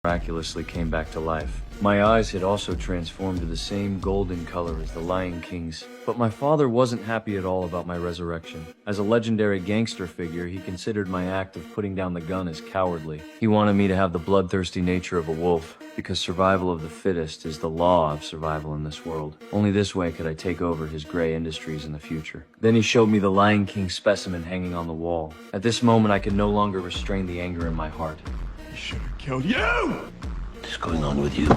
miraculously came back to life. My eyes had also transformed to the same golden color as the Lion King's. But my father wasn't happy at all about my resurrection. As a legendary gangster figure, he considered my act of putting down the gun as cowardly. He wanted me to have the bloodthirsty nature of a wolf, because survival of the fittest is the law of survival in this world. Only this way could I take over his gray industries in the future. Then he showed me the Lion King specimen hanging on the wall. At this moment, I could no longer restrain the anger in my heart. I should have killed you! What's going on with you?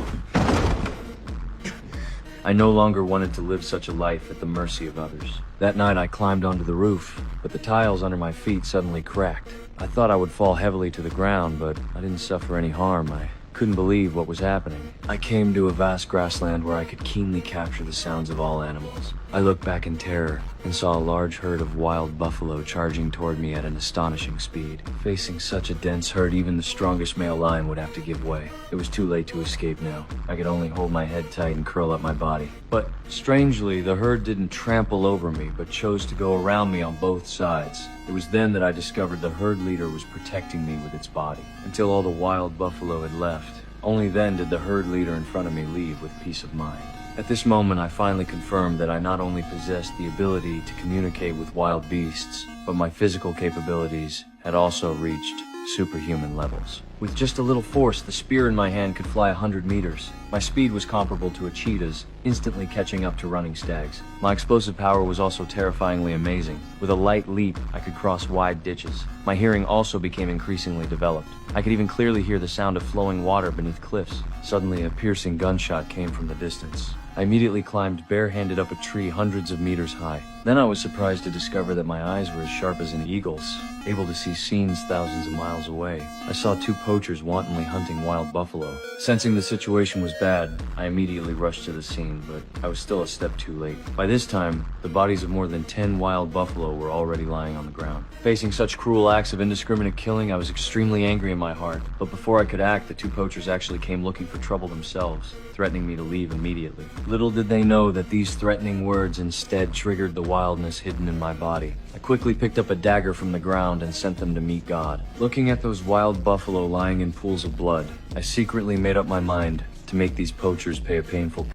I no longer wanted to live such a life at the mercy of others. That night I climbed onto the roof, but the tiles under my feet suddenly cracked. I thought I would fall heavily to the ground, but I didn't suffer any harm. I couldn't believe what was happening. I came to a vast grassland where I could keenly capture the sounds of all animals. I looked back in terror and saw a large herd of wild buffalo charging toward me at an astonishing speed. Facing such a dense herd, even the strongest male lion would have to give way. It was too late to escape now. I could only hold my head tight and curl up my body. But strangely, the herd didn't trample over me, but chose to go around me on both sides. It was then that I discovered the herd leader was protecting me with its body. Until all the wild buffalo had left, only then did the herd leader in front of me leave with peace of mind. At this moment, I finally confirmed that I not only possessed the ability to communicate with wild beasts, but my physical capabilities had also reached superhuman levels. With just a little force, the spear in my hand could fly 100 meters. My speed was comparable to a cheetah's, instantly catching up to running stags. My explosive power was also terrifyingly amazing. With a light leap, I could cross wide ditches. My hearing also became increasingly developed. I could even clearly hear the sound of flowing water beneath cliffs. Suddenly, a piercing gunshot came from the distance. I immediately climbed barehanded up a tree hundreds of meters high. Then I was surprised to discover that my eyes were as sharp as an eagle's, able to see scenes thousands of miles away. I saw two poachers wantonly hunting wild buffalo. Sensing the situation was bad, I immediately rushed to the scene, but I was still a step too late. By this time, the bodies of more than 10 wild buffalo were already lying on the ground. Facing such cruel acts of indiscriminate killing, I was extremely angry in my heart. But before I could act, the two poachers actually came looking for trouble themselves, threatening me to leave immediately. Little did they know that these threatening words instead triggered the wildness hidden in my body. I quickly picked up a dagger from the ground and sent them to meet God. Looking at those wild buffalo lying in pools of blood, I secretly made up my mind to make these poachers pay a painful